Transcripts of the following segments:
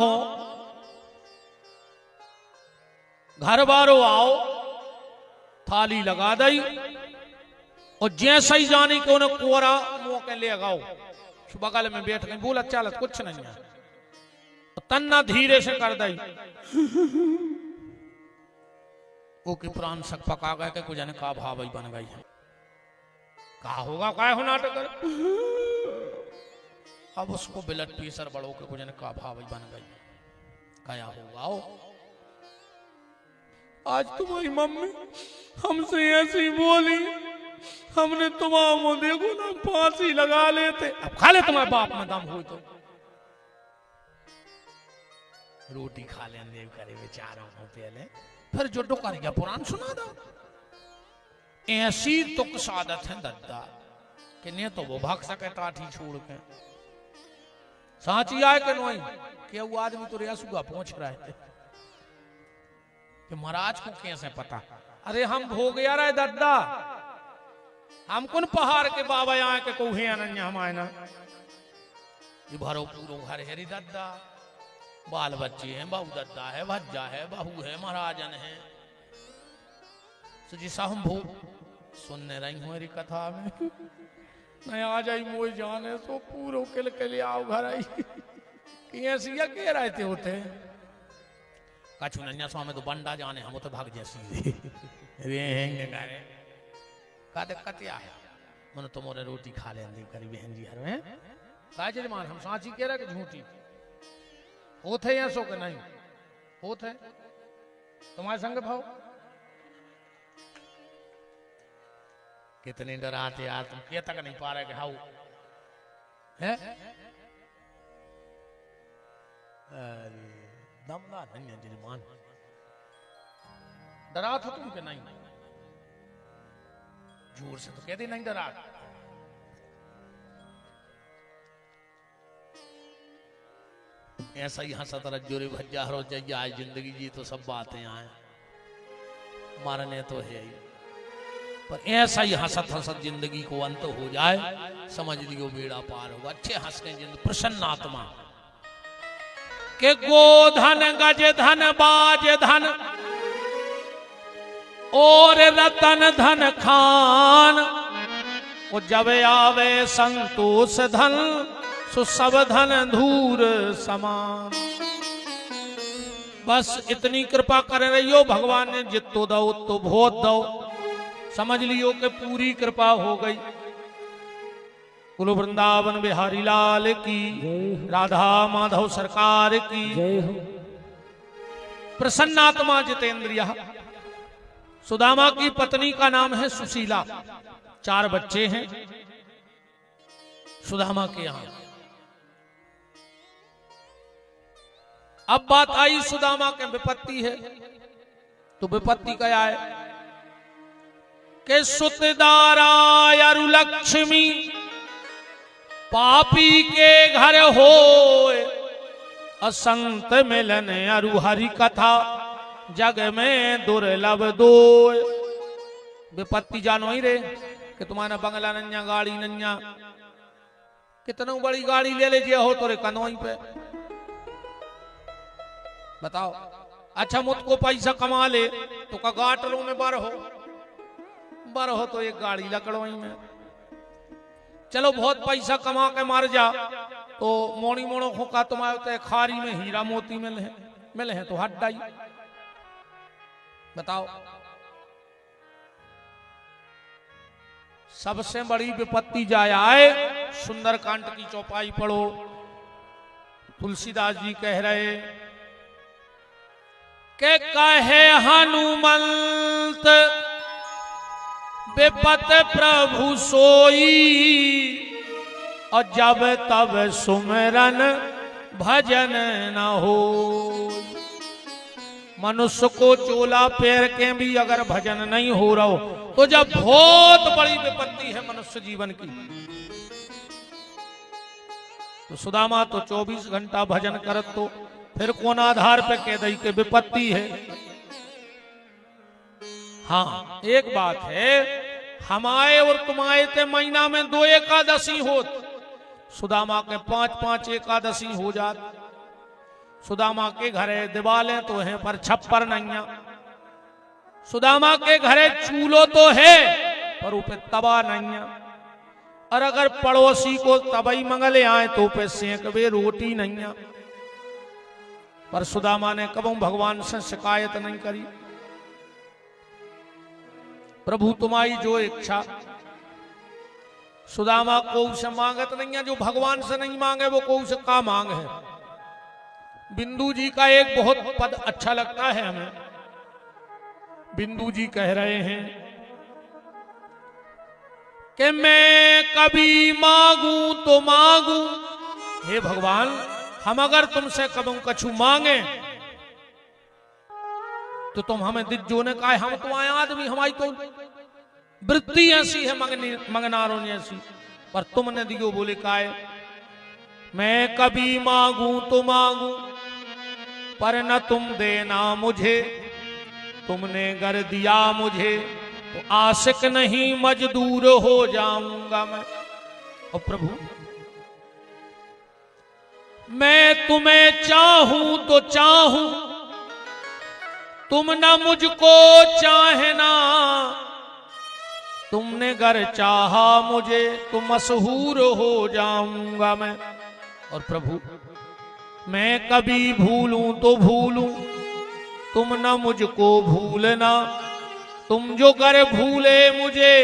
हो, घर बारो आओ, थाली लगा दई और जैसा ही जाने के उन्हें कोरा मुंह के ले गाओ, बगल में बैठ गई, बोला चालत कुछ नहीं है, तो तन्ना धीरे से कर दई। वो के प्राण सक पका गए के कुछ ने का भाव बन गई है, का होगा काय हो नाटक। अब उसको ब्लड प्रेशर बढ़ो के कुछ ने का भाव बन गई, क्या होगा। आज तुम्हारी मम्मी हमसे ऐसी बोली, हमने तुम्हारा देखो ना फांसी लगा लेते। अब खा ले तुम्हारे बाप में दम हो तो रोटी खा ले देव करे बेचारा हो पहले, फिर जो कर गया पुराण सुना दो। ऐसी तुक सादत है दद्दा कि नहीं तो वो भाग सके टाठी छोड़ के, साची आए के नोई कि वो आदमी तो रियासुगा पहुंच रहा है कि महाराज को कैसे पता। अरे हम भोग यार है दद्दा, हम कौन पहाड़ के बाबा आए के कोहे अनन्या हम आए ना, ये भरो पूरो घर है दद्दा, बाल बच्चे हैं, बहू दद्दा है, भज्जा है, बहू है, महाराजन है। जी सा हम भोग सुनने रही हूँ मेरी कथा में, नहीं आ जाई मोई जाने सो पूरो किल के लिए आओ घर आई ऐसी के रहते होते कछु नन्या स्वामी तो बंडा जाने, हम तो भाग जैसी का दिक्कत आया मन तो मोरे रोटी खा ले करी बहन जी हर में का मान हम साची कह रहे कि झूठी होते या सो के नहीं होते तुम्हारे संग भाव। कितने डराते यार तुम, क्या तक नहीं पा रहे कि हाउ है। अरे दमदार नहीं है जिलमान, डरा था तुम के नहीं, जोर से तो कहते नहीं डरा। ऐसा ही हंसत रज्जोरे भज्जा हरो जय जिंदगी जी तो सब बातें आए, मरने तो है ही, पर ऐसा ही हंसत हंसत जिंदगी को अंत हो जाए, समझ लियो बेड़ा पार होगा। अच्छे हंस के जिंदगी प्रसन्न आत्मा के गोधन गज धन बाज धन और रतन धन खान, वो जब आवे संतोष धन सो सब धन धूर समान। बस इतनी कृपा कर रही हो भगवान ने, जितो दो तो बहुत दो, समझ लियो कि पूरी कृपा हो गई। कुल वृंदावन बिहारी लाल की, राधा माधव सरकार की। प्रसन्नात्मा जितेंद्रिय। सुदामा की पत्नी का नाम है सुशीला, 4 बच्चे हैं सुदामा के यहां। अब बात आई सुदामा के विपत्ति है, तो विपत्ति क्या है के सुतदारा अरु लक्ष्मी पापी के घर हो, असंत मिलन अरु हरि कथा जग में दुर्लभ दो। विपत्ति जानो ही रे कि तुम्हारा बंगला नन्या, गाड़ी नन्या, कितनों बड़ी गाड़ी ले लीजिए हो तो रे कनोई पे बताओ। अच्छा मुझको पैसा कमा ले तो का गाटरों में बर हो तो एक गाड़ी लकड़ोई में। चलो बहुत पैसा कमा के मार जा तो मोड़ी मोड़ो खोका तुम्हारे खारी में हीरा मोती मिले हैं तो हट डाई। बताओ सबसे बड़ी विपत्ति जाए आए, सुंदरकांड की चौपाई पढ़ो। तुलसीदास जी कह रहे के कहे हनुमंत विपत प्रभु सोई, और जब तब सुमिरन भजन न हो। मनुष्य को चोला पैर के भी अगर भजन नहीं हो रहा हो तो जब बहुत बड़ी विपत्ति है मनुष्य जीवन की। तो सुदामा तो 24 घंटा भजन करत, तो फिर कौन आधार पे कह दई के विपत्ति है। हाँ एक बात है, हमारे और तुम्हारे ते महीना में 2 एकादशी होत, सुदामा के 5-5 एकादशी हो जात। सुदामा के घरे दिवाले तो हैं पर छप्पर नैया। सुदामा के घरे चूल्हो तो है पर ऊपर तवा नैया। और अगर पड़ोसी को तबई मंगले आए तो पे सेंकवे रोटी नैया। पर सुदामा ने कबू भगवान से शिकायत नहीं करी। प्रभु तुम्हारी जो इच्छा। सुदामा को से मांगत नहीं है, जो भगवान से नहीं मांगे वो को से का मांग है। बिंदु जी का एक बहुत पद अच्छा लगता है हमें। बिंदु जी कह रहे हैं कि मैं कभी मांगू तो मांगू, हे भगवान हम अगर तुमसे कबू कछु मांगे तो तुम हमें दिज्जो ने कहा हम तो आए आदमी, हमारी तो वृत्ति ऐसी है मंगनारों ऐसी, पर तुमने दियो बोले काहे। मैं कभी मांगू तो मांगू पर न तुम देना मुझे, तुमने गर दिया मुझे तो आशिक नहीं मजदूर हो जाऊंगा मैं। और प्रभु मैं तुम्हें चाहूं तो चाहूं, तुम न मुझको चाहना, तुमने गर चाहा मुझे तो मशहूर हो जाऊंगा मैं। और प्रभु मैं कभी भूलूं तो भूलूं, तुम न मुझको भूलना, तुम जो गर भूले मुझे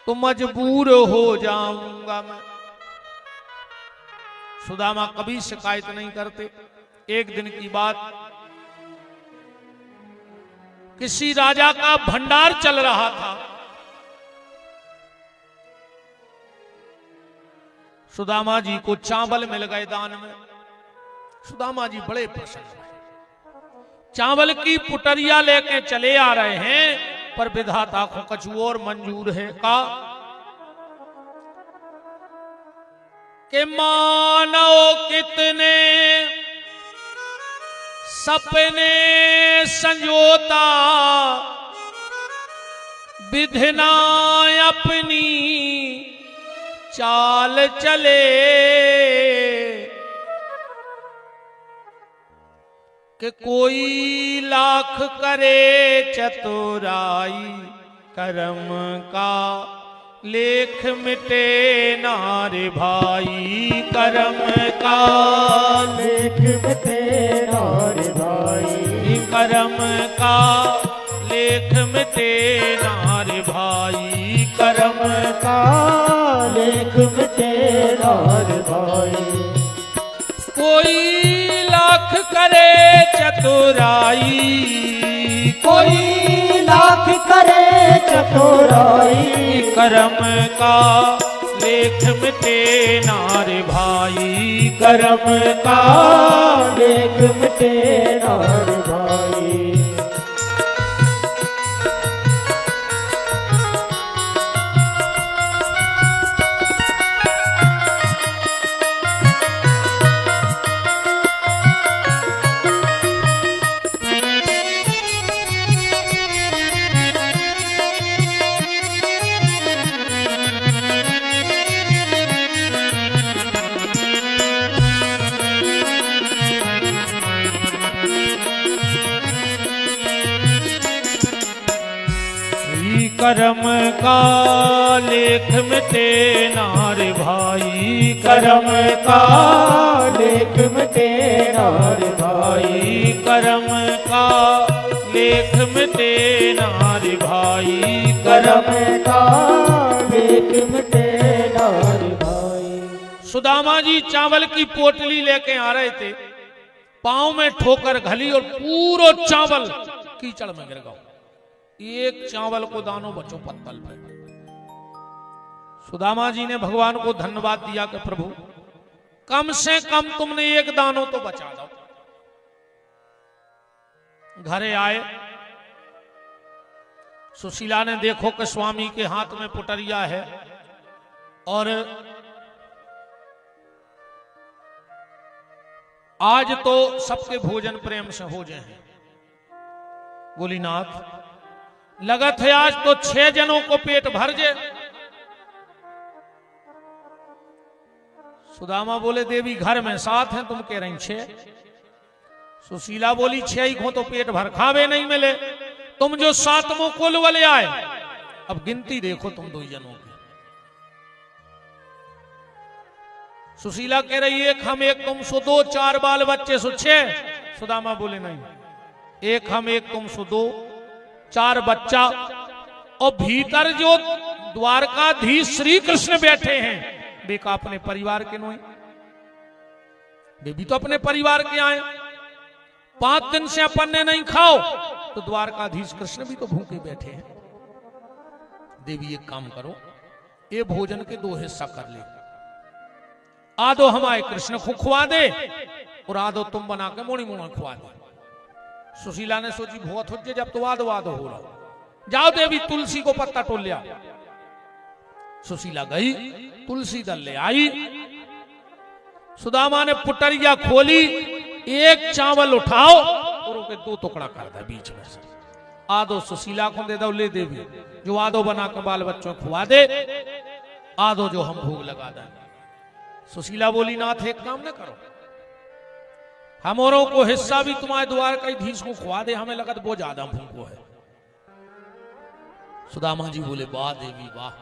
तो मजबूर हो जाऊंगा मैं। सुदामा कभी शिकायत नहीं करते। एक दिन की बात, किसी राजा का भंडार चल रहा था। सुदामा जी को चावल मिल गए दान में। सुदामा जी बड़े प्रसन्न हुए। चावल की पुटरिया लेके चले आ रहे हैं, पर विधाता को कछु और मंजूर है का कि मानो कितने सपने संजोता, विधना अपनी चाल चले, कि कोई लाख करे चतुराई, कर्म का लेख मिटे नारे भाई, कर्म का लेख मिटे नारे भाई, कर्म का लेख मिटे नारे भाई, कर्म का लेख मिटे नारे भाई। कोई लाख करे चतुराई, कोई लाख करे चतुराई, कर्म का लेख मिटे नारे भाई, कर्म का लेख मिटे नारे भाई। कर्म का लेख मिटे नारे भाई, कर्म का लेख मिटे नारे भाई, कर्म का लेख मिटे नारे भाई, कर्म का लेख मिटे नारे भाई। सुदामा जी चावल की पोटली लेके आ रहे थे, पांव में ठोकर घली और पूरा चावल कीचड़ में गिर गया। एक चावल को दानो बचो पत्तल पे। सुदामा जी ने भगवान को धन्यवाद दिया कि प्रभु कम से कम तुमने एक दानो तो बचा दो। घरे आए, सुशीला ने देखो कि स्वामी के हाथ में पुटरिया है और आज तो सबके भोजन प्रेम से हो जाए। बोली नाथ लगत है आज तो 6 जनों को पेट भर जाए। सुदामा बोले देवी घर में 7 हैं, तुम कह रही 6। सुशीला बोली 6 खो तो पेट भर खावे नहीं मिले, तुम जो 7वां कुल वाले आए, अब गिनती देखो तुम 2 जनों की। सुशीला कह रही एक हम एक तुम सो 2, 4 बाल बच्चे सो 6। सुदामा बोले नहीं, एक हम एक तुम सो 2, 4 बच्चा, और भीतर जो द्वारकाधीश श्री कृष्ण बैठे हैं वे का अपने परिवार के नोए, वे भी तो अपने परिवार के आए। 5 दिन से अपन ने नहीं खाओ तो द्वारकाधीश कृष्ण भी तो भूखे बैठे हैं। देवी एक काम करो, ये भोजन के 2 हिस्सा कर ले, आधो हमारे कृष्ण को खुआ दे और आधो तुम बना के मोनी मोनी खुआ दे। सुशीला ने सोची बहुत हो जाए, जब तो आधो आधो हो रहा, जाओ देवी तुलसी को पत्ता तोड़ लिया। सुशीला गई, तुलसी दल ले आई, सुदामा ने पुटरिया खोली, एक चावल उठाओ और उनके 2 टुकड़ा कर दे बीच में से, आधो सुशीला को दे दो, ले देवी जो आधो बना के बाल बच्चों को खुआ दे, आधो जो हम भोग लगा दें। सुशीला बोली नाथ एक काम न करो, हमोरों को हिस्सा भी तुम्हारे द्वारकाधीश को खुआ दे, हमें लगा वो ज्यादा भूखो है। सुदामा जी बोले वाह देवी वाह,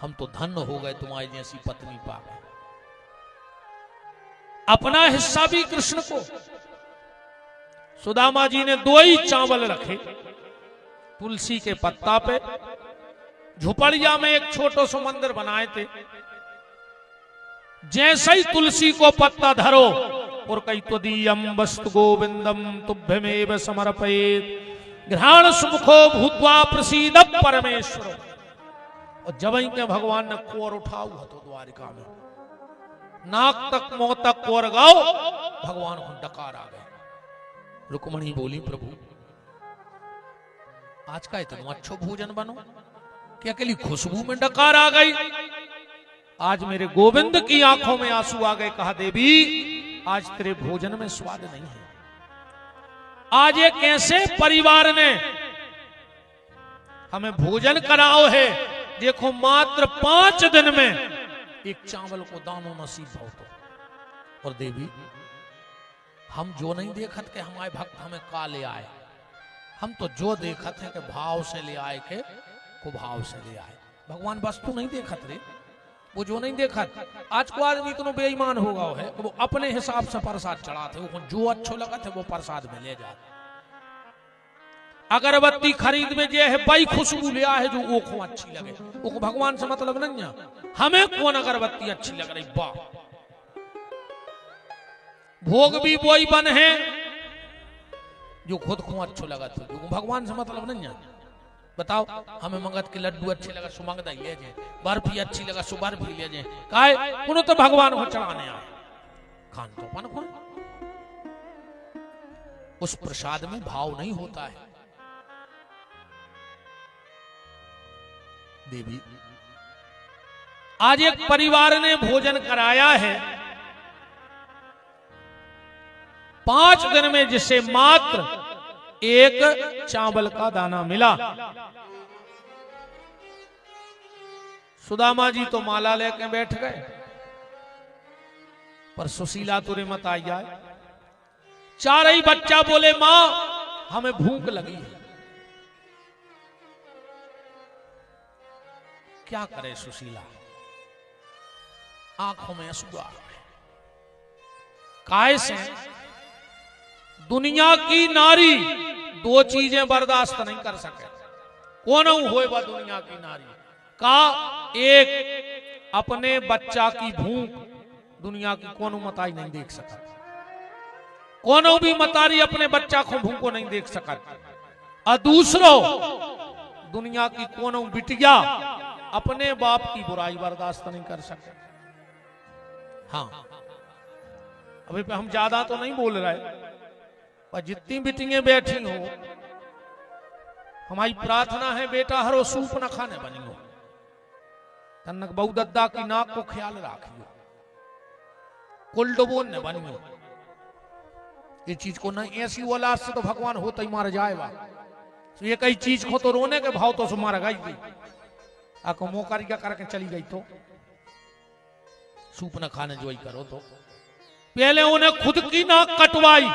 हम तो धन्य हो गए तुम्हारी जैसी पत्नी पा गए। अपना हिस्सा भी कृष्ण को। सुदामा जी ने 2 ही चावल रखे तुलसी के पत्ता पे, झुपड़िया में एक छोटो सो मंदिर बनाए थे। जैसे ही तुलसी को पत्ता धरो और कई त्वदीयम वस्तु गोविंदम तुभ्यमेव समर्पयेत् घ्राण सुमुखो भूत्वा प्रसीद परमेश्वर। और जब ही के भगवान ने कोर उठाऊ तो द्वारिका में नाक तक मुंह तक कोर गाओ, भगवान को डकार आ गए। रुक्मणी बोली प्रभु आज का इतना अच्छा भोजन बनो कि अकेली खुशबू में डकार आ गई। आज मेरे गोविंद की आंखों में आंसू आ गए। कहा देवी आज तेरे भोजन में स्वाद नहीं है। आज एक ऐसे परिवार ने हमें भोजन कराओ है, देखो मात्र 5 दिन में एक चावल को दानो नसीब हो तो। और देवी हम जो नहीं देखत के हमारे भक्त हमें का ले आए, हम तो जो देखत है कि भाव से ले आए के कुभाव से ले आए। भगवान वस्तु नहीं देखत रे, वो जो नहीं देखत। आज को आदमी तो बेईमान होगा है कि वो अपने हिसाब से प्रसाद चढ़ाते, वो जो अच्छो लगत है वो प्रसाद में ले जाए। अगरबत्ती खरीद में जे है भाई खुशबू लिया है जो वो को अच्छी लगे, वो भगवान से मतलब नहीं है। हमें कौन अगरबत्ती अच्छी लग रही, वाह भोग भी वही बन है जो खुद को अच्छो लगा था, भगवान से मतलब नहीं है। बताओ हमें मंगत के लड्डू अच्छे लगा सो मंगदा ले जाए, बर्फी अच्छी लगा सो बर्फी ले जाए, काहे उन्होंने तो भगवान को चढ़ाने आए। खान तो अपन को उस प्रसाद में भाव नहीं होता है। देवी आज एक परिवार ने भोजन कराया है 5 दिन में, जिसे मात्र 1 चावल का दाना मिला। सुदामा जी तो माला लेके बैठ गए, पर सुशीला तुरे मत आई जाए। 4 ही बच्चा बोले मां हमें भूख लगी है। क्या करे सुशीला, आंखों में आंसू आ गए। काय से दुनिया की नारी 2 चीजें बर्दाश्त नहीं कर सके। कौन होए वह दुनिया की नारी का, एक अपने बच्चा की भूख दुनिया की कोनो मताई नहीं देख सका, कोनो भी मतारी अपने बच्चा को भूखो नहीं देख सका। और दूसरो दुनिया की कोनो बिटिया अपने बाप की बुराई बर्दाश्त नहीं कर सकते। हाँ अभी पे हम ज्यादा तो नहीं बोल रहे, पर जितनी बिटियां बैठी हो हमारी प्रार्थना है बेटा हरो सूप न खाने बनी हो, तन्नक बहु दद्दा की नाक को ख्याल राखियो, कुलडबोन ने बनी हो। ये चीज को नहीं ऐसी औलाद से तो भगवान होता ही मार जाएगा। तो ये कई चीज को तो रोने के भाव तो मार गई थी, आपको मोकारी क्या करके चली गई तो सूप न खाने जो ही करो। तो पहले उन्हें खुद की नाक कटवाई,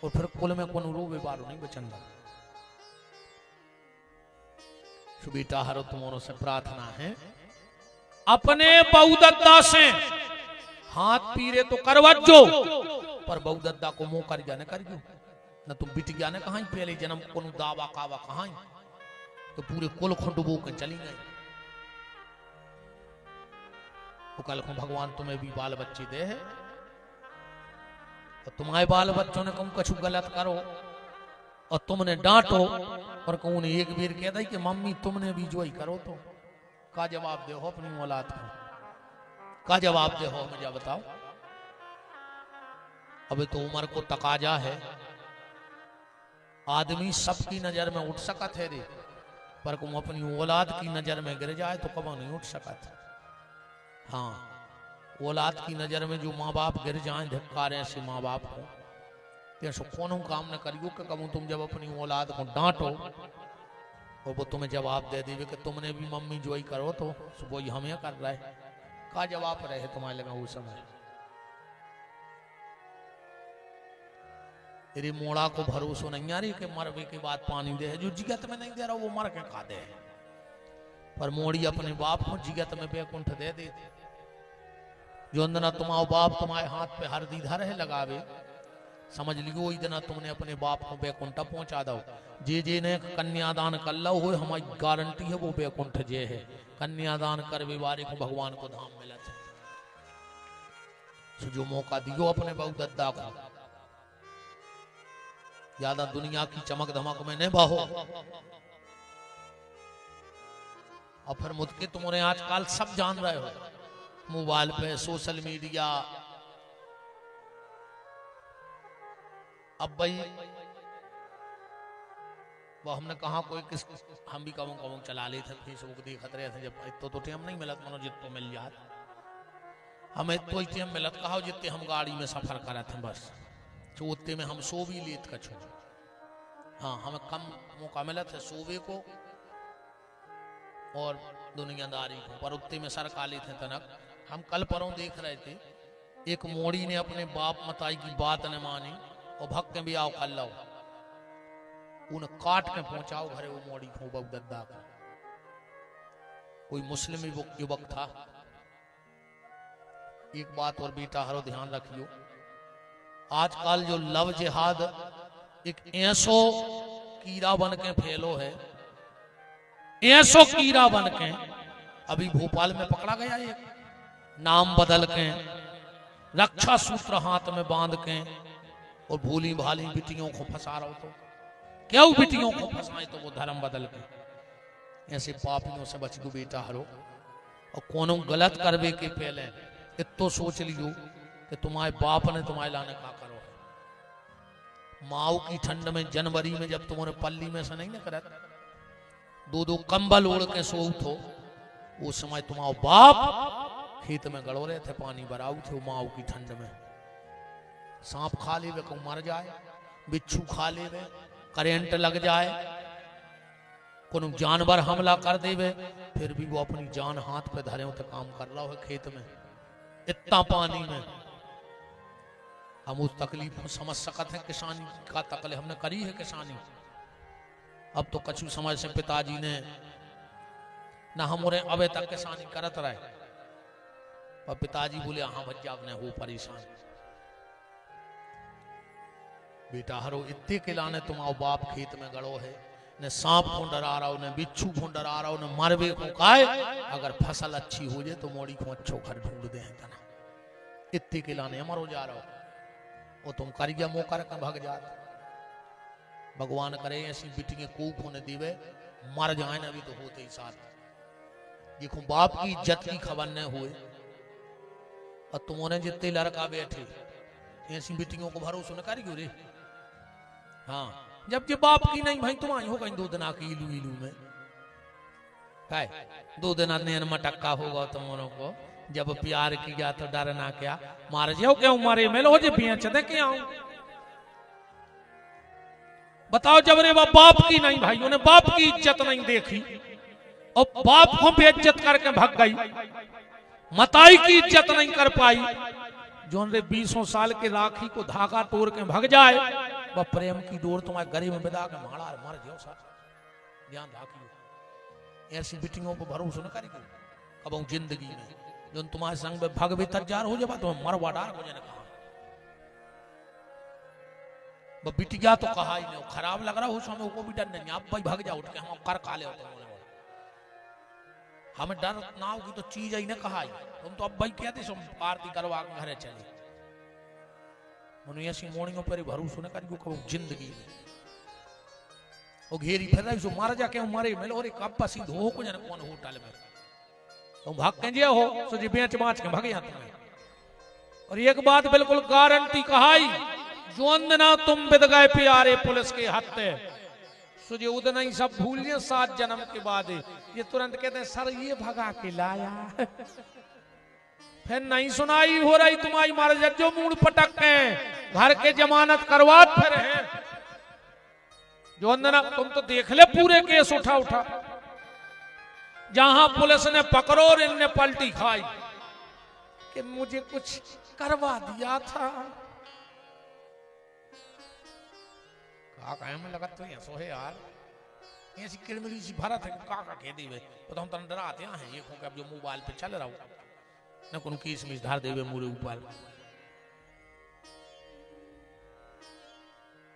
और फिर कुल में कोनो रोवे बारो नहीं बचंदा। बेटा हरो तुम्हारों से प्रार्थना है, अपने बहुदद्दा से हाथ पीरे तो करवजो, पर बहुदद्दा को मुंह कर जाने कर गयो न तुम बिटिया ने कहा पहले जन्म को दावा कावा कहा तो पूरे कुल खंडबो के चली गई। तो कल को भगवान तुम्हें भी बाल बच्चे दे है, और तुम्हारे बाल बच्चों ने तुम कछु गलत करो और तुमने डांटो और कहूँ ने एक बेर कह दी कि मम्मी तुमने भी जो ही करो तो का जवाब दे हो अपनी औलाद को, का जवाब दे हो मुझे बताओ। अबे तो उम्र को तकाजा है, आदमी सबकी नजर में उठ सकत है रे, पर तुम अपनी औलाद की नजर में गिर जाए तो कब नहीं उठ सकत। हाँ, औलाद की नजर में जो माँ बाप गिर जाए धिक्कार ऐसे माँ बाप को, तो कौन काम न करियो कि कबू तुम जब अपनी औलाद को डांटो और वो तुम्हें जवाब दे देवे कि तुमने भी मम्मी जो ही करो तो वही हमें कर रहा है, का जवाब रहे तुम्हारे लगा उस समय। तेरी मोड़ा को भरोसा नहीं आ रही कि मरवे के बाद पानी दे, जो जिगत में नहीं दे रहा वो मर के खा दे, पर मोड़ी अपने बाप को जिगत में बैकुंठ दे दे। जो अंदना तुम्हारा बाप तुम्हारे हाथ पे हरदी धर है लगावे, समझ लियो इतना तुमने अपने बाप को बैकुंठ पहुंचा दो। जे ने कन्यादान कर लो हो, हमारी गारंटी है वो बैकुंठ जे है। कन्यादान कर वारे को भगवान को धाम मिला है। तो जो मौका दियो अपने बहुदद्दा को, ज्यादा दुनिया की चमक धमक में नहीं बहो। और फिर मुझके तुम्हारे आजकल सब जान रहे हो, मोबाइल पे सोशल मीडिया। अब भाई वो हमने कहा कोई किस, हम भी कबू कबू चला ले थे, फेसबुक देखते रहे थे, जब इतो तो टाइम नहीं मिलत मनो जितो मिल जात, हमें तो टाइम मिलत कहा जितने हम गाड़ी में सफर करे थे बस, तो उतने में हम सो भी लेत कछु। हाँ, हमें कम मौका मिला था सोवे को और दुनियादारी को, पर उतने में सर काले थे तनक। हम कल परों देख रहे थे, एक मोड़ी ने अपने बाप मताई की बात न मानी और भक्त के भी आओ कर लो, उन्हें काट के पहुंचाओ घरे वो मोड़ी को बहुदद्दा को। कोई मुस्लिम युवक था। एक बात और बेटा हरो ध्यान रखियो, आजकल जो लव जिहाद एक ऐसो कीड़ा बन के फैलो है, ऐसो कीड़ा बन के अभी भोपाल में पकड़ा गया, एक नाम बदल के रक्षा सूत्र हाथ में बांध के और भूली भाली बिटियों को फंसा रहा हो, तो क्यों बिटियों को फंसाए तो वो धर्म बदल के। ऐसे पापियों से बच दो बेटा हरो, और कोनो गलत करवे के पहले इतो सोच लियो कि तुम्हारे बाप ने तुम्हारे लाने का करो। माओ की ठंड में जनवरी में जब तुम्हारे पल्ली में से नहीं न करत, दो कंबल ओढ़ के सो उठो, उस समय तुम्हारा बाप खेत में गड़ो रहे थे, पानी भराऊ थे माओ की ठंड में। सांप खा ले को मर जाए, बिच्छू खा ले, करेंट लग जाए, कोनो जानवर हमला कर देवे, फिर भी वो अपनी जान हाथ पे धरे तो काम कर रहा है खेत में, इतना पानी में। हम उस तकलीफ को समझ सकते हैं, किसानी का तकलीफ हमने करी है किसानी। अब तो कछु समय से पिताजी ने ना हमारे अबे तक किसानी करत रहे, और पिताजी बोले हाँ बच्चा अपने हो परेशान। बेटा हरो इतने के लाने तुम्हारा बाप खेत में गड़ो है, न सांप को डरा रहा हो, न बिच्छू को डरा रहा हो, न मरबे को काए। अगर फसल अच्छी हो जाए तो मोड़ी को अच्छो घर ढूंढ दे तना, इतने के लाने अमर हो जा रहा हो, वो तुम कर गया मुंह कर भाग जा। भगवान करे ऐसी बिटियां कूप होने दीवे, मर जाए ना भी तो होते ही साथ। देखो बाप की इज्जत की खबर न हुए, और तुमने जितने लड़का बैठे ऐसी बिटियों को भरोसा न करियो रे। हाँ, जब ये बाप की नहीं भाई तुम आई हो कहीं 2 दिन की इलू इलू में, 2 दिन नैन मटक्का होगा तुमों को। जब प्यार किया तो डरना क्या, मार जाओ क्यों मारे मिलो जे पिया चदे के आऊं। बताओ जब रे बाप की नहीं भाई, उन्हें बाप की इज्जत नहीं देखी और बाप को बेइज्जत करके भाग गई, मताई की इज्जत नहीं कर पाई। जो 20 साल के राखी को धागा तोड़ के भाग जाए, वह प्रेम की डोर तुम्हारे गले में बिदा के माड़ा मर जाओ साथ ध्यान रखियो। ऐसी बिटियों पर भरोसा न करियो कब जिंदगी में जो तुम्हारे संग में भग भी तैयार हो जाए तो मरवा डार हो जाने कहा वो बिटिया तो कहा ही नहीं खराब लग रहा हो सो हमें को भी डर नहीं आप भाई भाग जाओ उठ के हम कर खा ले हमें डर ना होगी तो चीज ही ना कहा ही तुम तो अब भाई कहते सो आरती करवा के घरे चले मनु ऐसी मोर्निंग पर भरोसा न करियो कब जिंदगी में वो घेरी फिर रही सो मार जाके मारे मिलो और कब पसी धो को जन कौन होटल में तुम भाग के जे हो सो जी बेच बाच के भाग जा तुम्हें। और एक बात बिल्कुल गारंटी कहाई जोंदना तुम बिद गए प्यारे पुलिस के हत्ते सो जे उतना ही सब भूल गए 7 जन्म के बाद ये तुरंत कहते हैं सर ये भगा के लाया फिर नहीं सुनाई हो रही तुम्हारी मार जो मूड पटक के घर के जमानत करवा फिर है जोंदना तुम तो देख ले पूरे केस उठा उठा जहां पुलिस ने पकड़ो और इनने पलटी खाई कि मुझे कुछ करवा दिया था में लगा तो ये सोहे यार ऐसी किरमिरी सी भरत है काका कह दी वे तो हम तन डराते हैं ये को जो मोबाइल पे चल रहा हूं न कोनो केस में धार देवे मुरे ऊपर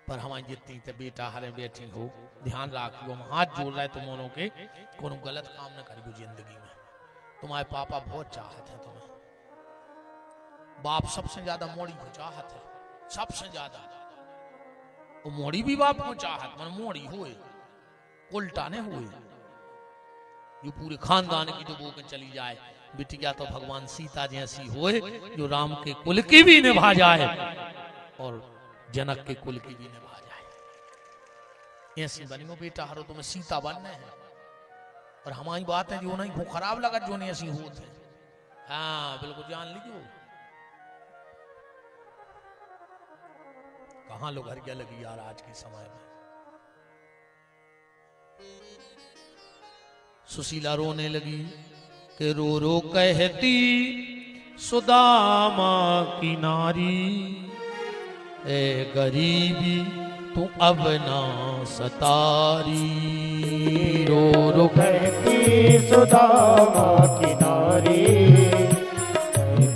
पर हमारी जितनी ते बेटा हरे बैठी हो ध्यान रखियो हम हाथ जोड़ रहे तुम दोनों के कोनो गलत काम न करियो जिंदगी में। तुम्हारे पापा बहुत चाहते हैं तुम्हें बाप सबसे ज्यादा मोड़ी को चाहत है सबसे ज्यादा वो मोड़ी भी बाप को चाहत मन मोड़ी हुए उल्टा ने हुए जो पूरे खानदान की जो बोके चली जाए बिटिया तो भगवान सीता जैसी होए जो राम के कुल की भी निभा जाए और जनक के कुल की भी निभा जाए ऐसी बनियो बेटा हरो तुम्हें सीता बनना है। और हमारी बात है जो नहीं खराब लगा जो नहीं ऐसी होते हाँ बिल्कुल जान लीजिए कहां लोग हरिया लगी यार आज के समय में। सुशीला रोने लगी कि रो रो कहती सुदामा की नारी ए गरीबी तू अब ना सतारी रो रो कहती सुदामा की नारी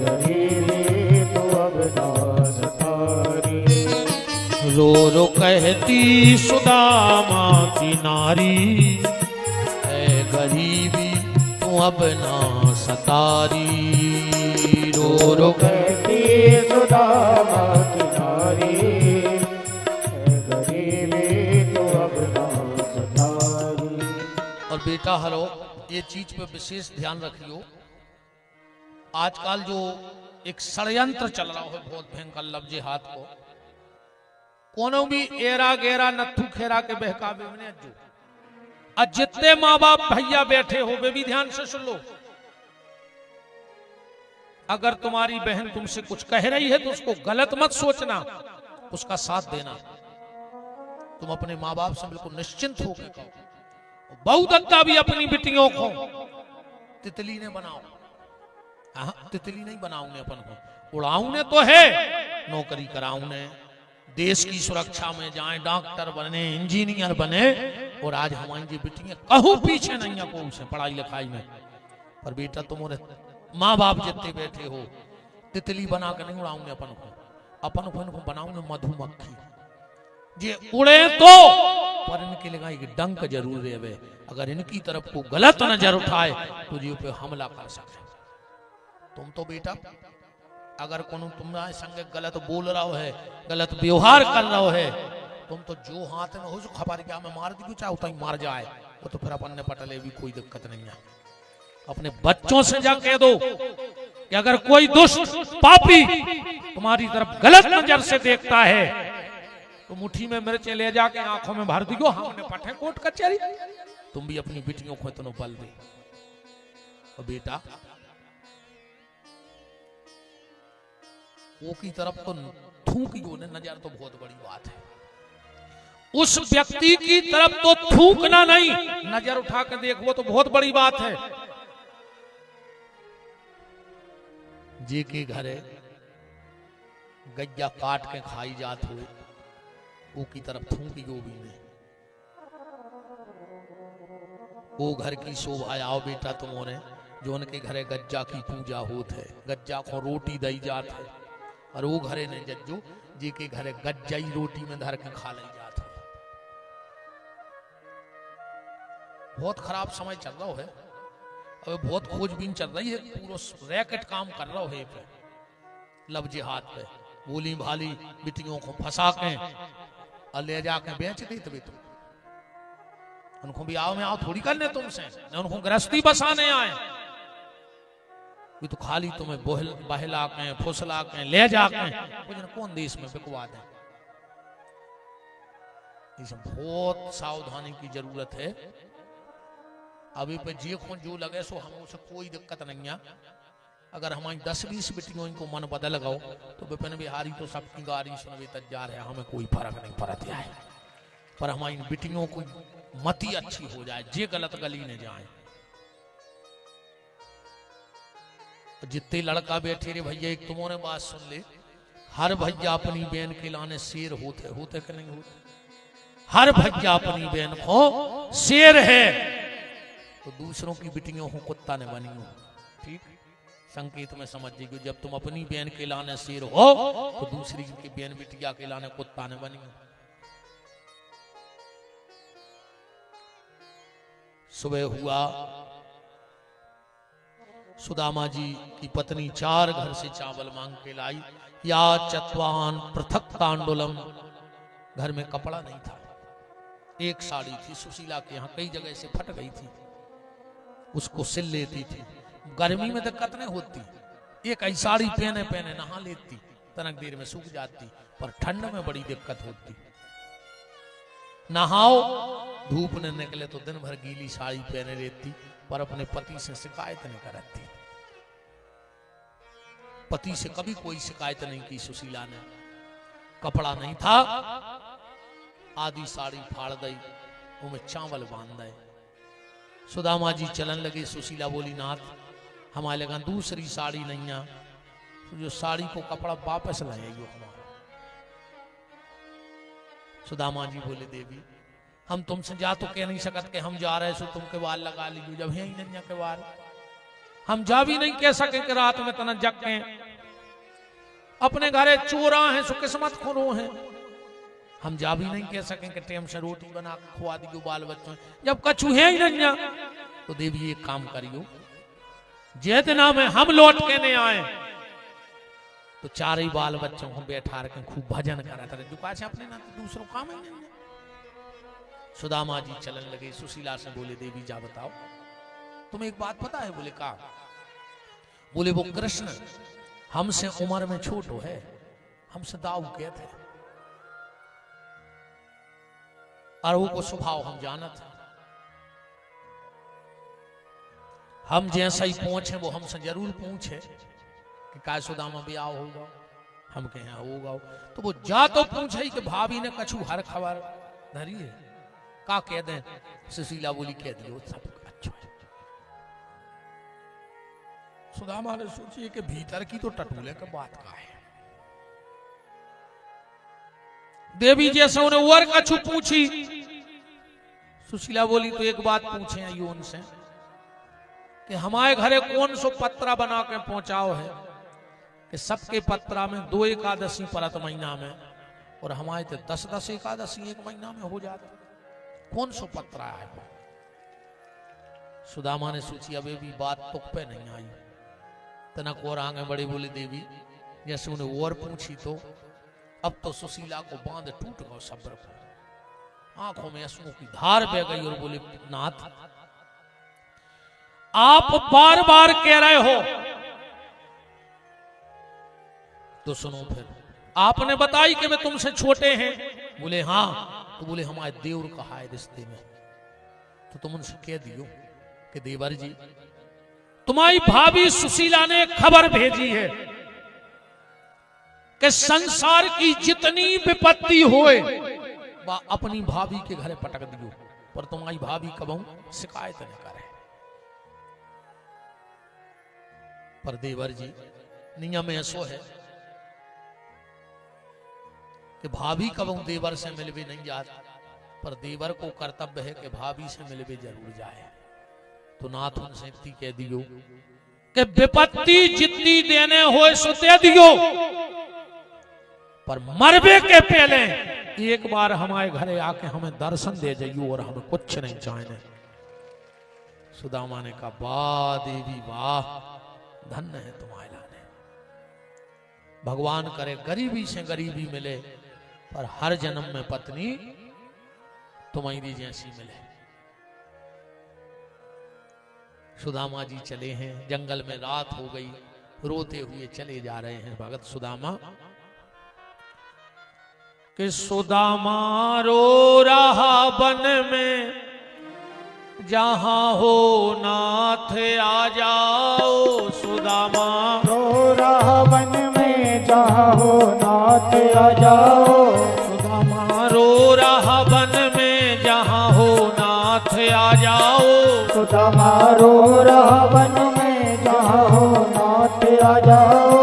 गरीबी तू अब ना सतारी रो रो कहती सुदामा की नारी ए गरीबी तू अब ना सतारी रो रो कहती सुदामा की नारी गरीबी तू अब ना सतारी। और बेटा हलो ये चीज पे विशेष ध्यान रखियो आजकल जो एक षड्यंत्र चल रहा है बहुत भयंकर लफ्जे हाथ को कोनो भी एरा गेरा नथु खेरा के बहकावे में जो आज जितने माँ बाप भैया बैठे हो वे भी ध्यान से सुन लो अगर तुम्हारी बहन तुमसे कुछ कह रही है तो उसको गलत मत सोचना उसका साथ देना। तुम अपने माँ बाप से बिल्कुल निश्चिंत होकर कहो बहुत दत्ता भी अपनी बेटियों को तितली ने बनाओ तितली नहीं बनाऊंगे अपन को उड़ाऊंगे तो है नौकरी कराऊंगे देश की सुरक्षा में जाएं डॉक्टर बने इंजीनियर बने और आज हमारी जी बेटियां कहूं पीछे नहीं है कौन से पढ़ाई लिखाई में पर बेटा तुम्हारे माँ बाप जितने बैठे हो तितली बना के नहीं उड़ाऊंगे अपन को इनको बनाऊंगे मधुमक्खी ये उड़े तो पर इनके लिए एक डंक जरूर है वे अगर इनकी तरफ को गलत नजर उठाए तो जी पे हमला कर सकते। तुम तो बेटा अगर कोनो तुम्हारे संग गलत बोल रहा है गलत व्यवहार कर रहा है तुम तो जो हाथ में हो जो खबर क्या मैं मार दी चाहे उतना ही मार जाए वो तो फिर अपन ने पटले भी कोई दिक्कत नहीं है। अपने बच्चों से जा कह दो कि अगर कोई दुष्ट पापी तुम्हारी तरफ गलत नजर से देखता है तो मुट्ठी में मिर्च ले जाके आंखों में भर दियो हमने पटे कोट कचहरी तुम भी अपनी बेटियों को इतना बल दे। और बेटा वो की तरफ तो थूक ने नजर तो बहुत बड़ी बात है उस व्यक्ति की तरफ तो थूकना नहीं नजर उठा कर देखो तो बहुत बड़ी बात है। जी के घरे गैया काट के खाई जात हुए वो की तरफ थूकी गोभी ने, वो घर की शोभा आओ बेटा तुमोने, जो उनके घरे गज्जा की पूजा होत है, गज्जा को रोटी दई जात है, और वो घरे ने जज्जो जी के घरे गज्जा ही रोटी में धर के खा ली जात है। बहुत खराब समय चल रहा है, अब बहुत खोजबीन चल रही है, पूरा रैकेट काम कर रहा है पे लब जिहाद पे, बोली भाली बिटियों को फंसा के और ले जाके बेच दी। तभी तुम उनको भी आओ में आओ थोड़ी करने तुमसे, न उनको गृहस्थी बसाने आए, भी तो खाली तुम्हें बहला के फुसला के ले जाके कौन देश में बिकवा दे। इसमें बहुत सावधानी की जरूरत है। अभी पे जे को जो लगे सो हम उसे कोई दिक्कत नहीं है। अगर हमारी 10-20 बेटियों को मन बदल गओ तो विपिन बिहारी तो सबकी गाड़ी सुनवे तक जा रहे, हमें कोई फर्क नहीं पड़ता है, पर हमारी बेटियों को मति अच्छी हो जाए, जे गलत गली ने जाए। जितने लड़का बैठे रे भैया, एक तुम्हारे बात सुन ले, हर भैया अपनी बहन के लाने शेर होते कि नहीं होते? हर भैया अपनी बहन को शेर है, तो दूसरों की बिटियों को कुत्ता ने बनी हो। ठीक संकेत में समझ जाइए, जब तुम अपनी बहन के लाने शेर हो तो दूसरी की बहन बिटिया के लाने कुत्ता ने बनी हो। सुबह हुआ, सुदामा जी की पत्नी 4 घर से चावल मांग के लाई। या चत्वान पृथक तांडुलम, घर में कपड़ा नहीं था, एक साड़ी थी सुशीला के यहाँ, कई जगह से फट गई थी, उसको सिल लेती थी। गर्मी में दिक्कत नहीं होती, एक ऐसी साड़ी पहने पहने नहा लेती, तनक देर में सूख जाती, पर ठंड में बड़ी दिक्कत होती। नहाओ धूप ने निकले तो दिन भर गीली साड़ी पहने रहती, पर अपने पति से शिकायत नहीं करती। पति से कभी कोई शिकायत नहीं की सुशीला ने। कपड़ा नहीं था, आधी साड़ी फाड़ दई, उनमें चावल बांध दे। सुदामा जी चलन लगे। सुशीला बोली, नाथ हमारे लगा दूसरी साड़ी नहीं है, तो जो साड़ी को कपड़ा वापस लाएगी हमारा। सुदामा जी बोले, देवी हम तुमसे जा तो कह नहीं सकते कि हम जा रहे सो तुम के बाल लगा लीजिए, जब है ही नहीं के बाल। हम जा भी नहीं कह सके कि रात में तना जग के अपने घरे चोरा है सो किस्मत खुरो है। हम जा भी नहीं कह सके कि टेम से रोटी बना के खुआ दी बाल बच्चों, जब कछु है ही नहीं। तो देवी एक काम करियो, जे दिना में हम लौट के नहीं आए तो 4 ही बाल बच्चों को बैठा रखे खूब भजन करा था, दुका से अपने ना तो दूसरों काम ही नहीं। सुदामा जी चलन लगे। सुशीला से बोले, देवी जा बताओ तुम्हें एक बात पता है? बोले का? बोले वो कृष्ण हमसे उम्र में छोटो है, हमसे दाऊ के थे, और वो को स्वभाव हम जानत है। हम जैसा ही पूछे वो हमसे जरूर पूछे कि का सुदामा ब्याह होगा, हम कहे होगा, तो वो जा तो पूछे कि भाभी ने कछु हर खबर धरी है का कह दे। सुशीला बोली, कह दियो सब अच्छा है। सुदामा ने सोची कि भीतर की तो टटूले के बात का है। देवी जैसे उन्हें और कछु पूछी। सुशीला बोली, तो एक बात पूछे आइयो उनसे कि हमारे घरे कौन सो पत्रा बना के पहुंचाओ है कि सबके पत्रा में 2 एकादशी परत महीना में, और हमारे तो 10-10 एकादशी एक महीना में हो जाती, कौन सो पत्रा है? सुदामा ने सोची अबे भी बात तुक पे नहीं आई, तनक और आगे बड़े। बोले, देवी जैसे उन्हें और पूछी तो अब तो सुशीला को बांध टूट गया सब्र को, आंखों में आंसुओं की धार बह गई, और बोले, नाथ आप बार बार कह रहे हो तो सुनो, फिर आपने बताई कि वे तुमसे छोटे हैं। बोले, हाँ। तो बोले, हमारे देवर कहा है रिश्ते में, तो तुम उनसे कह दियो कि देवर जी तुम्हारी भाभी सुशीला ने खबर भेजी है कि संसार की जितनी विपत्ति होए वह अपनी भाभी के घरे पटक दियो, पर तुम्हारी भाभी कबहू शिकायत न करे। पर देवर जी नियम ऐसो है कि भाभी कब देवर से मिलवे नहीं जाता, पर देवर को कर्तव्य है कि भाभी से मिलवे जरूर जाए। तो नाथ उनसे इतनी कह दियो कि विपत्ति जितनी देने हो सो दे दियो, पर मरबे के पहले एक बार हमारे घरे आके हमें दर्शन दे जाइयो और हमें कुछ नहीं चाहिए। सुदामा ने कहा वाह देवी वाह, धन्य है तुम्हारे लाने। भगवान करे गरीबी से गरीबी मिले, पर हर जन्म में पत्नी तुम्हारी जैसी मिले। सुदामा जी चले हैं, जंगल में रात हो गई, रोते हुए चले जा रहे हैं भगत सुदामा। कि सुदामा रो रहा वन में, जहां हो नाथ आ जाओ। सुदामा रो रहा वन में, जहाँ हो नाथ आ जाओ। सुदामा रो रहा वन में, जहां हो नाथ आ जाओ। सुदामा रो रहा वन में, जहाँ हो नाथ आ जाओ।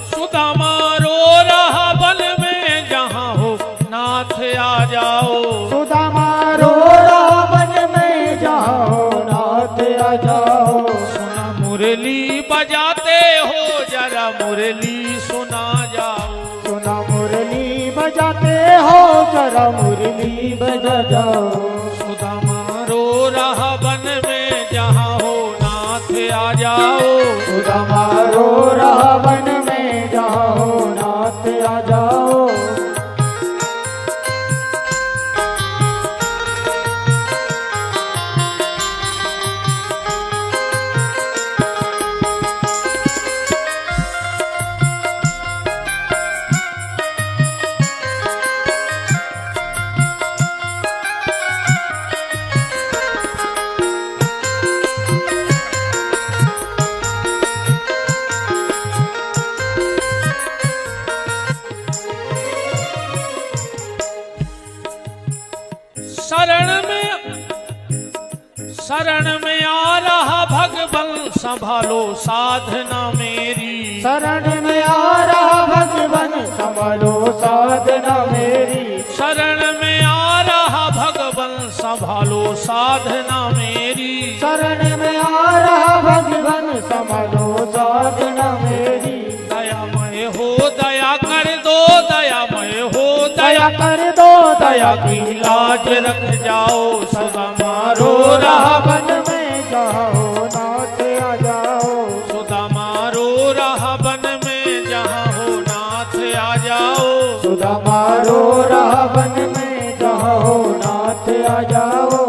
सुदामा रो रहा वन में, जहां हो नाथ आ जाओ। सुदामा रो रहा वन में, जहाँ हो नाथ आ जाओ। सुना मुरली बजाते हो, जरा मुरली सुना जाओ। सुना मुरली बजाते हो, जरा मुरली बजा जाओ। सुदामा रो रहा वन में, जहां हो नाथ आ जाओ। सुदामा रो रहा वन में, जहाँ हो नाथ आ जाओ। शरण में आ रहा भगवन, संभालो साधना मेरी। शरण में आ रहा भगवन, संभालो साधना मेरी। शरण में आ रहा भगवन, संभालो साधना मेरी। शरण में आ रहा भगवन, संभालो साधना मेरी। दयामय हो दया कर दो, दयामय हो दया कर दो, दया की लाज रख जाओ। सुदामा रो रो रहा रहा वन में, जहाँ हो नाथ आ जाओ। सुदामा रो रहा वन में, जहाँ हो नाथ आ जाओ। सुदामा रो रहा वन में, जहाँ हो नाथ आ जाओ।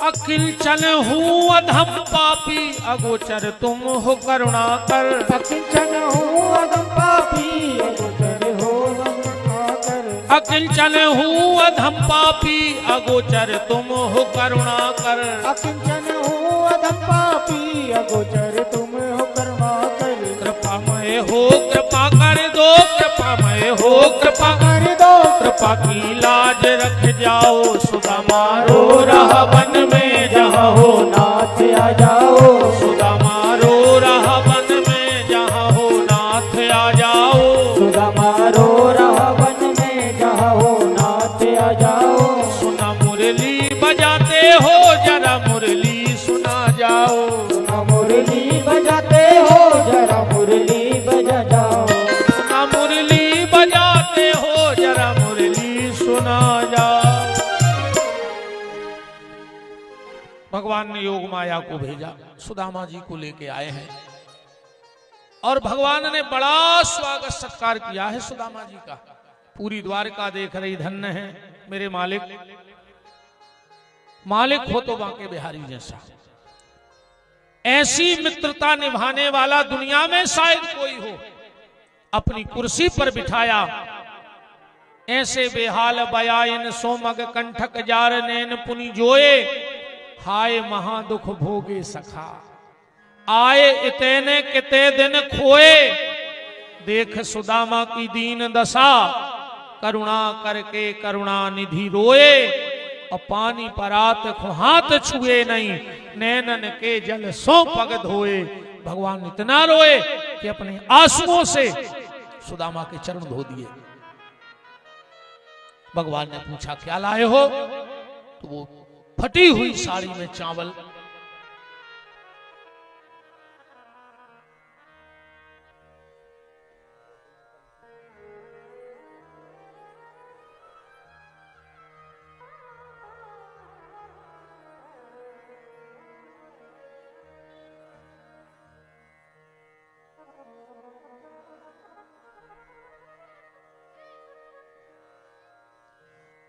अखिल चल हूँ अधम पापी, अगोचर तुम हो करुणा कर। अकिंचन हूँ अधम पापी, अगोचर हो करुणा कर। अखिल चल हूँ अधम पापी, अगोचर तुम हो करुणा कर। अकिंचन हूँ अधम पापी, अगोचर तुम हो करुणा कर। कृपामय हो कृपा कर दो, कृपामय हो कृपा कर दो, कृपा की लाज रख जाओ। सुदामा रो रहा वन में, जहाँ हो नाथ आ जाओ। सुदामा रो रहा वन में, जहाँ हो नाथ आ जाओ। सुदामा रो रहा वन में, जहाँ हो नाथ आ जाओ। सुना मुरली बजाते हो, जरा मुरली सुना जाओ। सुना मुरली बजाते हो, जरा मुरली बजा जाओ। सुना मुरली बजाते हो, जरा मुरली सुना जाओ। भगवान ने योग माया को भेजा, सुदामा जी को लेके आए हैं और भगवान ने बड़ा स्वागत सत्कार किया है सुदामा जी का। पूरी द्वारका देख रही, धन्य है मेरे मालिक, मालिक हो तो बांके बिहारी जैसा। ऐसी मित्रता निभाने वाला दुनिया में शायद कोई हो। अपनी कुर्सी पर बिठाया। ऐसे बेहाल बयाइन सोमग कंठक जार नैन पुनि जोए, हाय महादुख भोगे सखा, आए इतने किते दिन खोए, देख सुदामा की दीन दशा, करुणा करके करुणा निधि रोए, और पानी परात हाथ छुए नहीं, नैनन के जल सो पग धोए। भगवान इतना रोए कि अपने आंसुओं से सुदामा के चरण धो दिए। भगवान ने पूछा क्या लाए हो, तो वो फटी हुई साड़ी में चावल,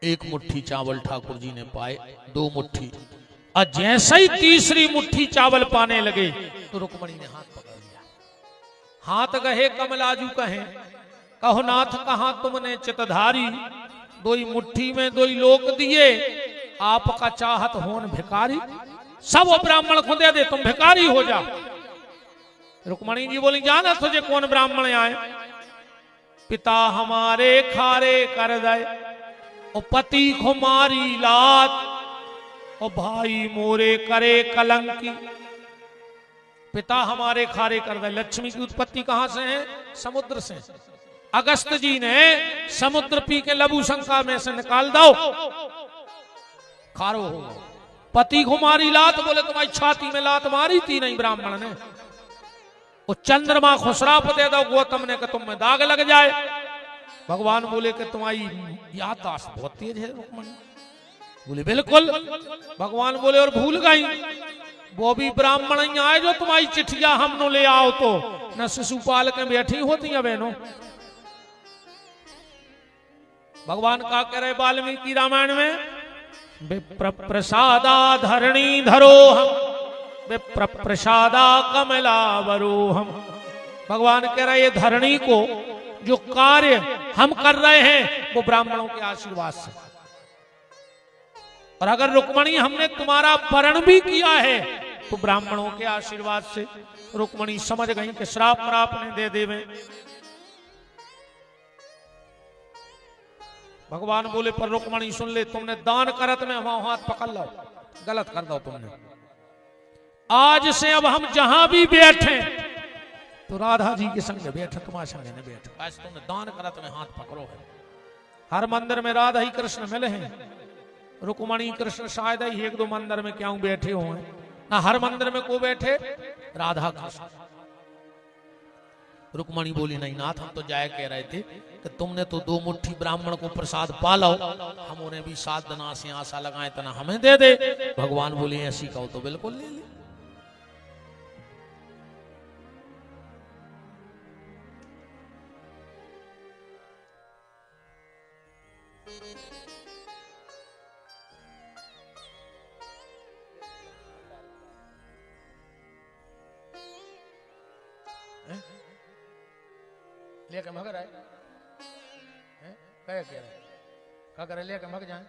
एक मुट्ठी चावल ठाकुर जी ने पाए, 2 मुट्ठी, और जैसे ही तीसरी मुट्ठी चावल पाने लगे तो रुक्मणी ने हाथ पकड़ लिया। हाथ गहे कमलाजू कहे, कहो नाथ कहां तुमने चितधारी, 2 मुट्ठी में 2 लोक दिए, आपका चाहत होन भिकारी, सब ब्राह्मण को दे दे, तुम भिकारी हो जा। रुक्मणी जी बोली जाना तुझे कौन ब्राह्मण आए, पिता हमारे खारे कर दे, और पति को मारी लात, और भाई मोरे करे कलंकी। पिता हमारे खारे कर दे, लक्ष्मी की उत्पत्ति कहां से है, समुद्र से। अगस्त जी ने समुद्र पी के लबू शंका में से निकाल दो, खारो हो। पति को मारी लात, बोले तुम्हारी छाती में लात मारी थी नहीं ब्राह्मण ने। वो चंद्रमा को श्राप दे दो गौतम ने कि तुम में दाग लग जाए। भगवान बोले कि तुम्हारी याददाश्त बहुत तेज है रुक्मणी। बोले बिल्कुल। भगवान बोले और भूल गई, वो भी ब्राह्मण ही आए जो तुम्हारी चिट्ठिया हम नो ले आओ, तो न शिशुपाल के बैठी होती है बहनों। भगवान का कह रहे वाल्मीकि रामायण में, विप्र प्रसादा धरणी धरोहम, विप्र प्रसादा कमलावरोहम। भगवान कह रहे ये धरणी को जो कार्य हम कर रहे हैं वो ब्राह्मणों के आशीर्वाद से, और अगर रुक्मणी हमने तुम्हारा वरण भी किया है तो ब्राह्मणों के आशीर्वाद से। रुक्मणी समझ गई कि श्राप मराप ने दे देवे। भगवान बोले पर रुक्मणी सुन ले, तुमने दान करत में वहां हाथ पकड़ लो, गलत कर दो तुमने। आज से अब हम जहां भी बैठे तो राधा जी के संग बैठे, तुम्हारे संग न बैठे। आज तुमने दान करत में हाथ पकड़ो है। हर मंदिर में राधा ही कृष्ण मिले हैं, रुक्मणी कृष्ण शायद ही 1-2 मंदिर में क्यों बैठे हुए, ना हर मंदिर में को बैठे, राधा कृष्ण। रुक्मणी बोली नहीं नाथ, हम तो जाए कह रहे थे कि तुमने तो 2 मुट्ठी ब्राह्मण को प्रसाद पालो, हम उन्हें भी 7 दिन से आशा लगाए तना हमें दे दे। भगवान बोले ऐसी कहो तो बिल्कुल ले ले। लेके मगर आए क्या कह रहे, क्या करे लेके मग जाए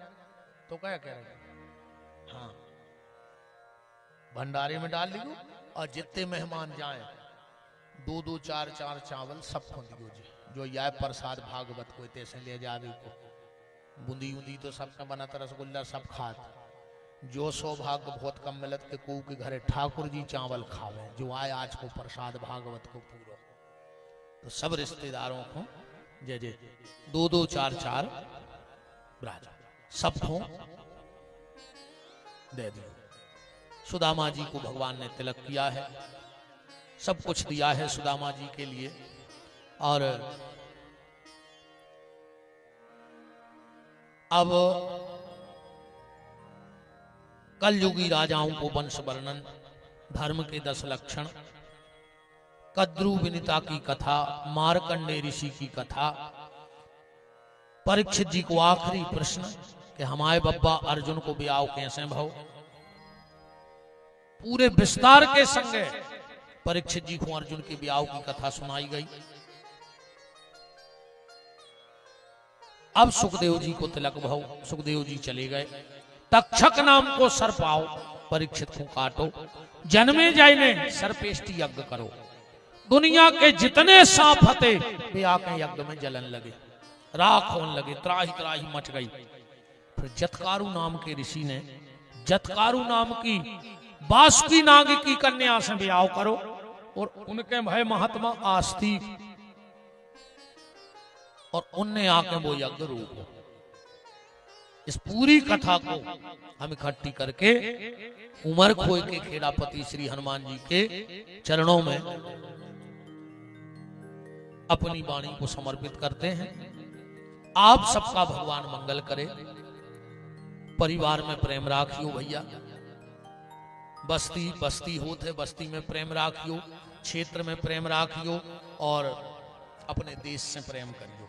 तो क्या कह रहे, हाँ भंडारे में डाल लियो, और जितने मेहमान जाए 2-2 4-4 चावल सबको दियो जी, जो यह प्रसाद भागवत को तैसे ले जा रही को। बूंदी उंदी तो सबका बनाता, रसगुल्ला सब खात, जो सौभाग्य बहुत कम मिलत के को के घरे ठाकुर जी चावल खावे, जो आए आज को प्रसाद भागवत को पूरा, तो सब रिश्तेदारों को जय जय 2-2 4-4 ब्राजा सबको दे दिया। सुदामा जी को भगवान ने तिलक किया है, सब कुछ दिया है सुदामा जी के लिए। और अब कलयुगी राजाओं को वंश वर्णन, धर्म के 10 लक्षण, कद्रु विनीता की कथा, मार्कंडेय ऋषि की कथा, परीक्षित जी को आखिरी प्रश्न कि हमारे बब्बा अर्जुन को ब्याह कैसे भाव, पूरे विस्तार के संग परीक्षित जी को अर्जुन के ब्याह की कथा सुनाई गई। अब सुखदेव जी को तिलक भाव, सुखदेव जी चले गए। तक्षक नाम को सर्प आओ, परीक्षित को काटो, जन्मे जाइने सर्पेष्टि यज्ञ करो। दुनिया के जितने सांप हते वे आके यज्ञ में जलन लगे, राख होने लगे, त्राही त्राही मच गई। फिर जतकारु नाम के ऋषि ने जतकारु नाम की बासुकी नाग की कन्या से ब्याह करो और उनके भय महात्मा आस्तिक, और उनने आके वो यज्ञ रोको। इस पूरी कथा को हम इकट्ठी करके उमर खोए के खेड़ापति श्री हनुमान जी के चरणों में अपनी वाणी को समर्पित करते हैं। आप सबका भगवान मंगल करे। परिवार में प्रेम राखियो भैया, बस्ती बस्ती होते बस्ती में प्रेम राखियो, क्षेत्र में प्रेम राखियो और अपने देश से प्रेम करियो।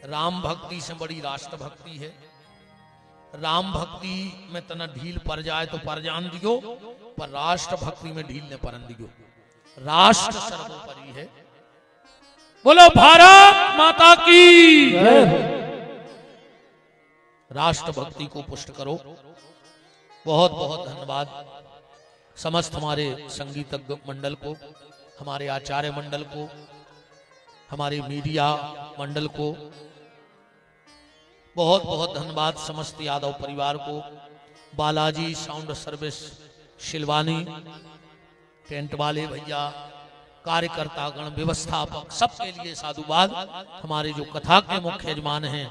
राम भक्ति से बड़ी राष्ट्र भक्ति है। राम भक्ति में तना ढील पड़ जाए तो पर जान दियो, पर राष्ट्र भक्ति में ढील ने परन दियो। राष्ट्र सर्वोपरि है। बोलो भारत माता की जय। राष्ट्र भक्ति को पुष्ट करो। बहुत बहुत धन्यवाद समस्त हमारे संगीतज्ञ मंडल को, हमारे आचार्य मंडल को, हमारे मीडिया मंडल को। बहुत बहुत धन्यवाद समस्त यादव परिवार को, बालाजी साउंड सर्विस शिलवानी, टेंट वाले भैया, कार्यकर्ता गण, व्यवस्थापक, सबके लिए साधुवाद। हमारे जो कथा के मुख्य यजमान हैं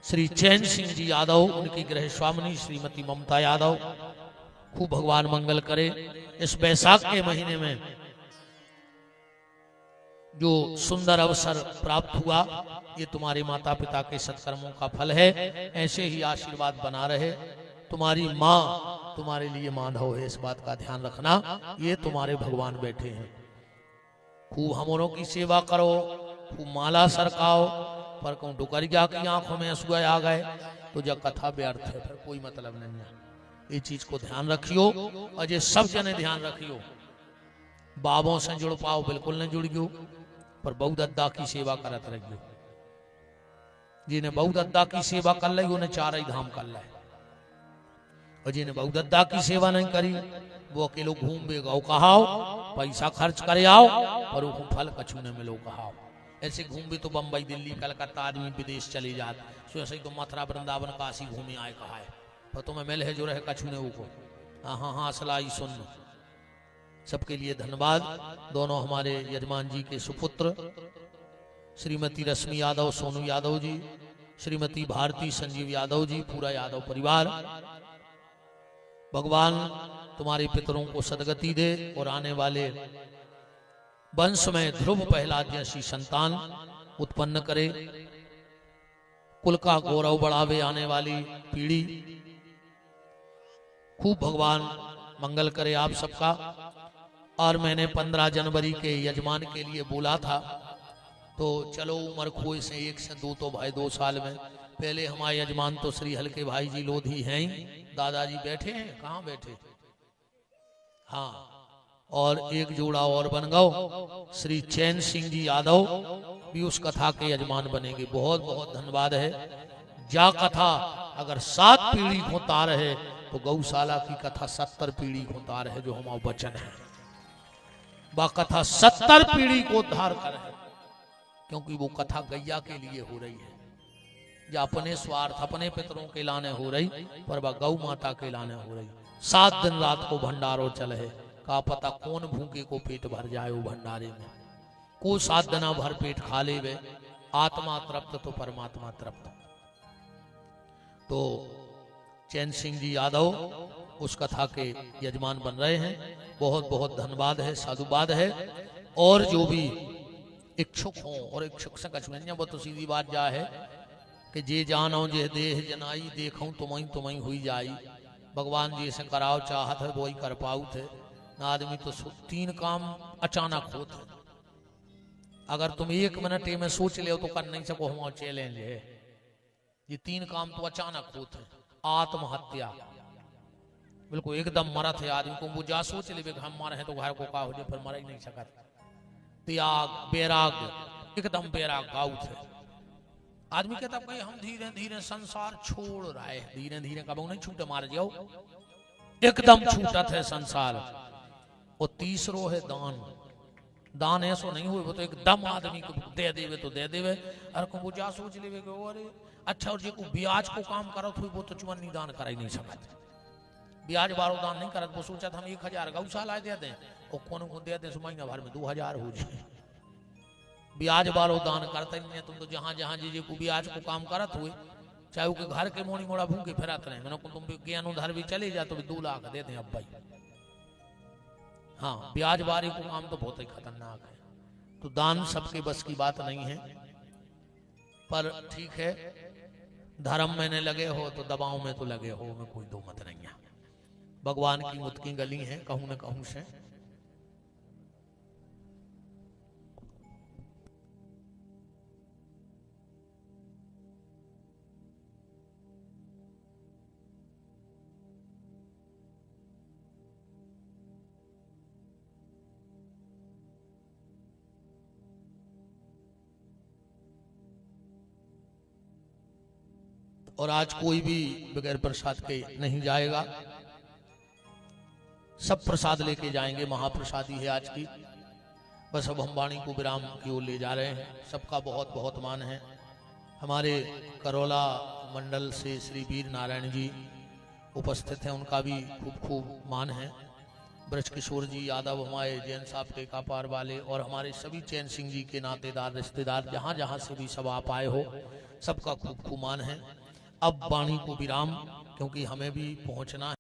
श्री चैन सिंह जी यादव, उनकी गृह स्वामिनी श्रीमती ममता यादव, खूब भगवान मंगल करे। इस बैसाख के महीने में जो सुंदर अवसर प्राप्त हुआ, ये तुम्हारे माता पिता के सत्कर्मों का फल है। ऐसे ही आशीर्वाद बना रहे। तुम्हारी माँ तुम्हारे लिए माधव है, इस बात का ध्यान रखना। ये तुम्हारे भगवान बैठे हैं। खूब हमों की सेवा करो, खूब माला सरकाओ, पर कहूँ डुकरिया की आंखों में आंसू आ गए तो जब कथा व्यर्थ है, फिर कोई मतलब नहीं है। ये चीज को ध्यान रखियो और ये सब जने ध्यान रखियो। बाबों से जुड़ पाओ बिल्कुल नहीं जुड़ गयो, पर बहु दद्दा की सेवा करत रहियो। जिन्हें बहु दद्दा की सेवा कर ली उन्हें चार ही धाम कर ले, और जिन्हें बहु दद्दा की सेवा नहीं करी वो अकेलो घूम बे गौ कहाओ, पैसा खर्च करे आओ पर वो फल कछु न मिलो कहाओ। ऐसे घूम भी तो बंबई दिल्ली कलकत्ता आदमी विदेश चले जाते, सो ऐसे ही तो मथुरा वृंदावन काशी घूमे आए कहा है, पर तुम्हें मिल है जो रहे कछु ने वो। हाँ हाँ हाँ सलाई सुन। सबके लिए धन्यवाद। दोनों हमारे यजमान जी के सुपुत्र श्रीमती रश्मि यादव, सोनू यादव जी, श्रीमती भारती संजीव यादव जी, पूरा यादव परिवार। भगवान तुम्हारे पितरों को सदगति दे और आने वाले वंश में ध्रुव प्रहलाद जैसी संतान उत्पन्न करे, कुल का गौरव बढ़ावे आने वाली पीढ़ी। खूब भगवान मंगल करे आप सबका। और मैंने 15 जनवरी के यजमान के लिए बोला था, तो चलो उमर खोए से 1 से 2 तो भाई 2 साल में। पहले हमारे यजमान तो श्री हल्के भाई जी लोधी हैं ही, दादाजी बैठे हैं, कहाँ बैठे? हाँ, और एक जोड़ा और बन गओ, श्री चैन सिंह जी यादव भी उस कथा के यजमान बनेंगे। बहुत बहुत धन्यवाद है। जा कथा अगर 7 पीढ़ी को तार है तो गौशाला की कथा 70 पीढ़ी को तार है, जो हमारा वचन है। वह कथा 70 पीढ़ी को उद्धार कर है, क्योंकि वो कथा गैया के लिए हो रही है, या अपने स्वार्थ अपने पितरों के लाने हो रही, पर वह गौ माता के लाने हो रही। 7 दिन रात को भंडारो चल है, का पता कौन भूखे को पेट भर जाए वो भंडारे में। को 7 दिना भर पेट खा ले वे, आत्मा तृप्त तो परमात्मा तृप्त। तो चैन सिंह जी यादव उस कथा के यजमान बन रहे हैं। बहुत बहुत धन्यवाद है, साधुवाद है। और जो भी इच्छुक हों, और इच्छुक से कछुआ वो तो सीधी बात जा है कि जे जानो जे देह जनाई, देखूं तुम्हें तुम्हें हुई जाई। भगवान जी से कराओ चाहत है वो ही कर पाऊ थे ना। आदमी तो 3 काम अचानक होते। अगर तुम 1 मिनट में सोच ले तो कर नहीं सको, हमारा चैलेंज है। ये 3 काम तो अचानक होते। आत्महत्या बिल्कुल एकदम मरत है आदमी को, वो जा सोच ले हम मर है तो घर को का हो जाए, फिर मर ही नहीं सकत। त्याग, बैराग, एकदम बैराग गाउत है। आदमी कहता भाई हम धीरे धीरे संसार छोड़ रहे हैं, धीरे धीरे कब नहीं छूटे मार जाओ, एकदम छूटत है संसार। और तीसरो है दान। दान ऐसो नहीं हुए वो तो एकदम आदमी को दे देवे तो दे देवे, अरे को जा सोच लेवे कि अरे अच्छा, और जो ब्याज को काम करत हुई वो तो चुमन दान कर ही नहीं सकत, ब्याज बारो दान नहीं करत। वो सोचा हम 1000 गौशाला दे दें और कौन को दे दें, महीना भर में 2000 हो जाए। ब्याज बारो दान करते नहीं है, तुम तो जहां जहां जी को ब्याज को काम करत हुए, चाहे वो के घर के मोड़ी मोड़ा भूखे फिरत रहे, मैंने तुम भी ज्ञान उधार भी चले जा तो भी 2 लाख दे दें अब भाई। हाँ, ब्याज बारी को काम तो बहुत ही खतरनाक है। तो दान सबके बस की बात नहीं है, पर ठीक है धर्म में न लगे हो तो दबाव में तो लगे हो, में कोई दो मत नहीं है। भगवान की मुत की गली है कहूं न कहूं से। और आज कोई भी बगैर प्रसाद के नहीं जाएगा, सब प्रसाद लेके जाएंगे, महाप्रसादी है आज की। बस अब हम वाणी को विराम की ओर ले जा रहे हैं। सबका बहुत बहुत मान है। हमारे करौला मंडल से श्री वीर नारायण जी उपस्थित हैं, उनका भी खूब खूब मान है। ब्रज किशोर जी यादव, हमारे जैन साहब के कापार वाले, और हमारे सभी चैन सिंह जी के नातेदार रिश्तेदार जहाँ जहाँ से भी सब आप आए हो, सबका खूब खूब मान है। अब वाणी को विराम, क्योंकि हमें भी पहुंचना है।